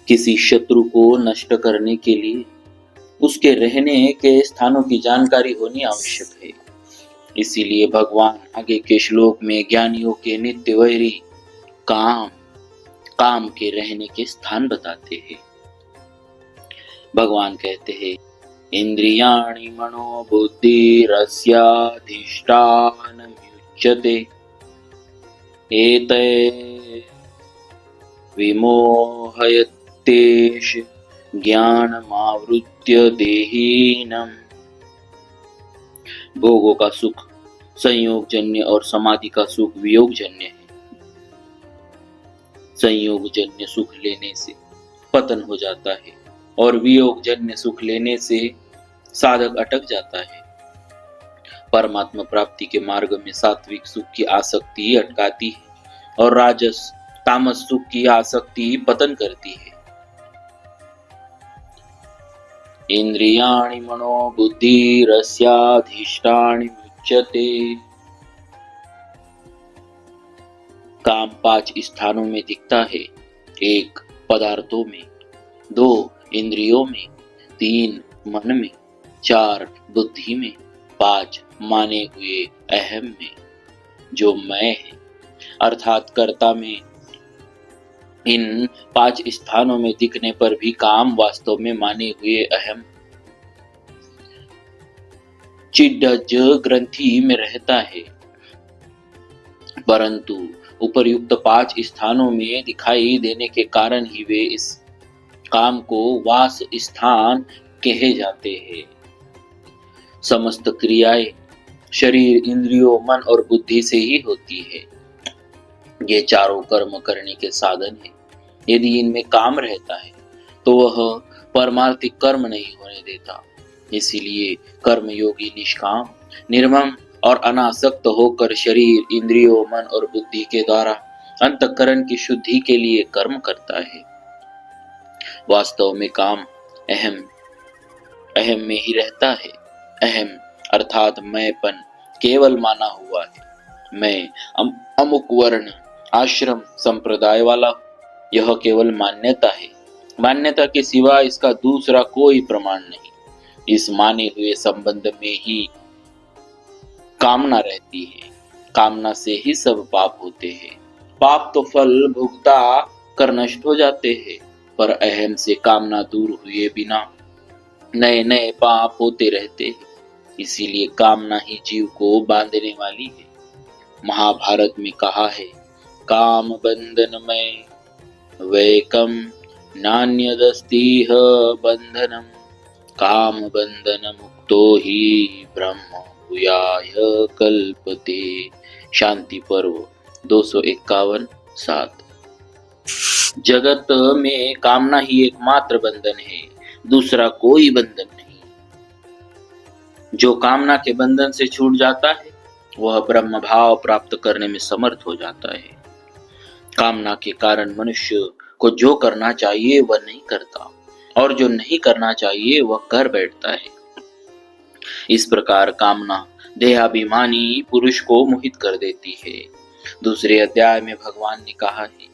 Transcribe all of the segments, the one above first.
किसी शत्रु को नष्ट करने के लिए उसके रहने के स्थानों की जानकारी होनी आवश्यक है। इसीलिए भगवान आगे के श्लोक में ज्ञानियों के नित्य वैरी काम के रहने के स्थान बताते हैं। भगवान कहते हैं, इंद्रियाणि मनो बुद्धिरस्याधिष्ठानमुच्यते एते विमोहयत्येष ज्ञानमावृत्य देहिनम्। भोगों का सुख संयोगजन्य और समाधि का सुख वियोगजन्य है। संयोगजन्य सुख लेने से पतन हो जाता है और वियोगजन्य सुख लेने से साधक अटक जाता है। परमात्मा प्राप्ति के मार्ग में सात्विक सुख की आसक्ति अटकाती है और राजस तामस सुख की आसक्ति पतन करती है। इंद्रियाणि मनो बुद्धिरस्याधिष्ठानि मुच्यते। काम 5 स्थानों में दिखता है। 1 पदार्थों में, 2 इंद्रियों में, 3 मन में, 4 बुद्धि में, 5 माने हुए अहम में, जो मैं है अर्थात कर्ता में। इन 5 स्थानों में दिखने पर भी काम वास्तव में माने हुए अहम चिड्डज ग्रंथि में रहता है, परंतु उपर्युक्त 5 स्थानों में दिखाई देने के कारण ही वे इस काम को वास स्थान कहे जाते हैं। समस्त क्रियाएं शरीर, इंद्रियों, मन और बुद्धि से ही होती है। ये चारों कर्म करने के साधन है। यदि इनमें काम रहता है तो वह परमार्थिक कर्म नहीं होने देता। इसीलिए कर्मयोगी निष्काम, निर्मम और अनासक्त होकर शरीर, इंद्रियों, मन और बुद्धि के द्वारा अंतःकरण की शुद्धि के लिए कर्म करता है। वास्तव में काम अहम में ही रहता है। अहम अर्थात मैंपन केवल माना हुआ है। मैं अमुक वर्ण, आश्रम, संप्रदाय वाला, यह केवल मान्यता है। मान्यता के सिवा इसका दूसरा कोई प्रमाण नहीं। इस माने हुए संबंध में ही कामना रहती है। कामना से ही सब पाप होते हैं। पाप तो फल भुगता कर नष्ट हो जाते हैं, पर अहम से कामना दूर हुए बिना नए नए पाप होते रहते हैं। इसीलिए कामना ही जीव को बांधने वाली है। महाभारत में कहा है, काम बंधन में वैकम नान्यदस्तीह बंधनम, काम बंधन मुक्तो ही ब्रह्म भूयाय कल्पते। शांति पर्व 251-7। जगत में कामना ही एकमात्र बंधन है, दूसरा कोई बंधन नहीं। जो कामना के बंधन से छूट जाता है वह ब्रह्म भाव प्राप्त करने में समर्थ हो जाता है। कामना के कारण मनुष्य को जो करना चाहिए वह नहीं करता और जो नहीं करना चाहिए वह कर बैठता है। इस प्रकार कामना देहाभिमानी पुरुष को मोहित कर देती है। दूसरे अध्याय में भगवान ने कहा है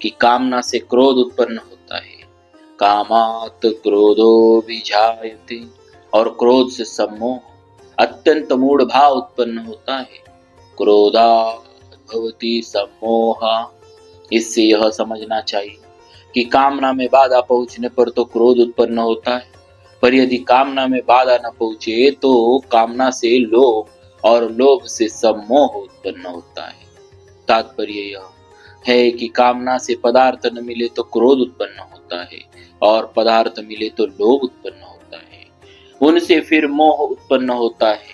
कि कामना से क्रोध उत्पन्न होता है। कामात् क्रोधो विजायते, और क्रोध से सम्मोह अत्यंत मूढ़ भाव उत्पन्न होता है। क्रोधात् भवति सम्मोह। इससे यह समझना चाहिए कि कामना में बाधा पहुंचने पर तो क्रोध उत्पन्न होता है, पर यदि कामना में बाधा न पहुंचे तो कामना से लोभ और लोभ से सम्मोह उत्पन्न होता है। तात्पर्य यह है कि कामना से पदार्थ न मिले तो क्रोध उत्पन्न होता है और पदार्थ मिले तो लोभ उत्पन्न होता है। उनसे फिर मोह उत्पन्न होता है।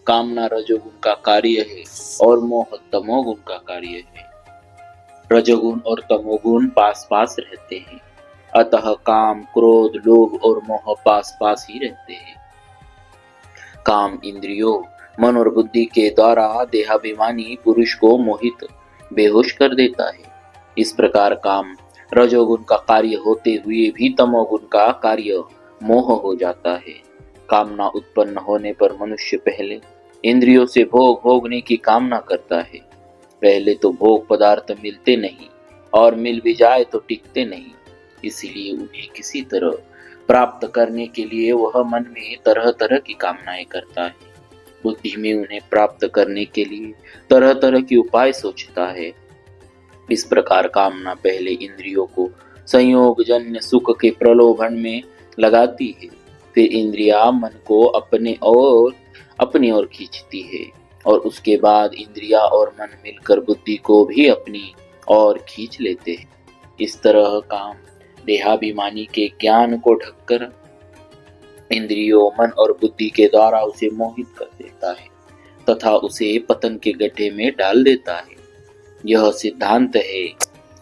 कामना रजोगुण का कार्य है और मोह तमोगुण का कार्य है। रजोगुण और तमोगुण पास पास रहते हैं, अतः काम, क्रोध, लोभ और मोह पास पास ही रहते हैं। काम इंद्रियों, मन और बुद्धि के द्वारा देहाभिमानी पुरुष को मोहित, बेहोश कर देता है। इस प्रकार काम रजोगुण का कार्य होते हुए भी तमोगुण का कार्य मोह हो जाता है। कामना उत्पन्न होने पर मनुष्य पहले इंद्रियों से भोग भोगने की कामना करता है। पहले तो भोग पदार्थ मिलते नहीं और मिल भी जाए तो टिकते नहीं। इसीलिए उन्हें किसी तरह प्राप्त करने के लिए वह मन में तरह तरह की कामनाएं करता है। बुद्धि में उन्हें प्राप्त करने के लिए तरह तरह के उपाय सोचता है। इस प्रकार कामना पहले इंद्रियों को संयोगजन्य सुख के प्रलोभन में लगाती है, फिर इंद्रिया मन को अपनी ओर खींचती है, और उसके बाद इंद्रिया और मन मिलकर बुद्धि को भी अपनी ओर खींच लेते हैं। इस तरह काम देहाभिमानी के ज्ञान को ढककर इंद्रियों, मन और बुद्धि के द्वारा उसे मोहित कर देता है तथा उसे पतन के गड्ढे में डाल देता है। यह सिद्धांत है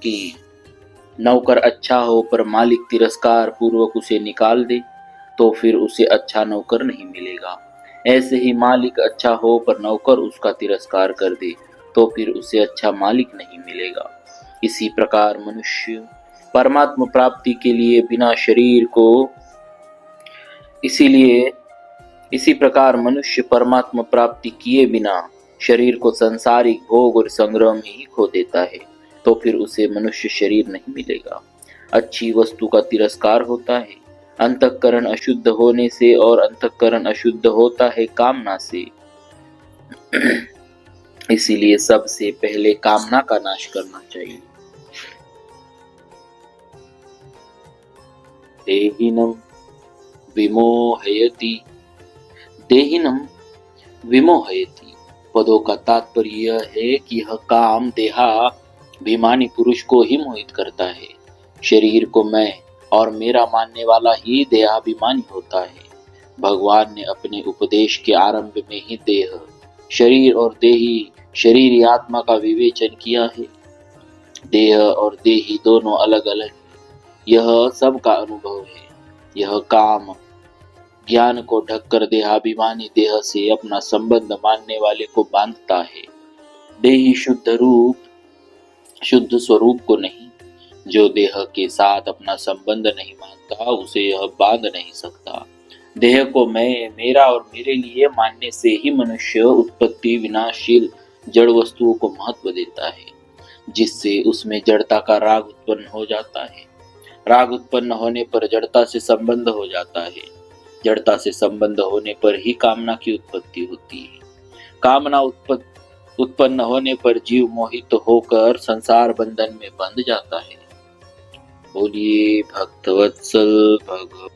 कि नौकर अच्छा हो पर मालिक तिरस्कार पूर्वक उसे निकाल दे तो फिर उसे अच्छा नौकर नहीं मिलेगा। ऐसे ही मालिक अच्छा हो पर नौकर उसका तिरस्कार कर दे तो फिर उसे अच्छा मालिक नहीं मिलेगा। इसी प्रकार मनुष्य परमात्मा प्राप्ति के लिए बिना शरीर को इसी प्रकार मनुष्य परमात्मा प्राप्ति किए बिना शरीर को सांसारिक भोग और संग्रह में ही खो देता है तो फिर उसे मनुष्य शरीर नहीं मिलेगा। अच्छी वस्तु का तिरस्कार होता है अंतःकरण अशुद्ध होने से, और अंतःकरण अशुद्ध होता है कामना से। इसीलिए सबसे पहले कामना का नाश करना चाहिए। देहिनम विमोहयति पदों का तात्पर्य यह है कि यह काम देहाभिमानी पुरुष को ही मोहित करता है। शरीर को मैं और मेरा मानने वाला ही देहाभिमानी होता है। भगवान ने अपने उपदेश के आरंभ में ही देह, शरीर और देही, शरीर आत्मा का विवेचन किया है। देह और देही दोनों अलग अलग है, यह सबका अनुभव है। यह काम ज्ञान को ढककर देहाभिमानी देह से अपना संबंध मानने वाले को बांधता है। देही शुद्ध स्वरूप को नहीं। जो देह के साथ अपना संबंध नहीं मानता उसे यह बांध नहीं सकता। देह को मैं, मेरा और मेरे लिए मानने से ही मनुष्य उत्पत्ति विनाशील जड़ वस्तुओं को महत्व देता है, जिससे उसमें जड़ता का राग उत्पन्न हो जाता है। राग उत्पन्न होने पर जड़ता से संबंध हो जाता है। जड़ता से संबंध होने पर ही कामना की उत्पत्ति होती है। कामना उत्पन्न होने पर जीव मोहित होकर संसार बंधन में बंध जाता है। बोलिए भक्तवत्सल भगवान।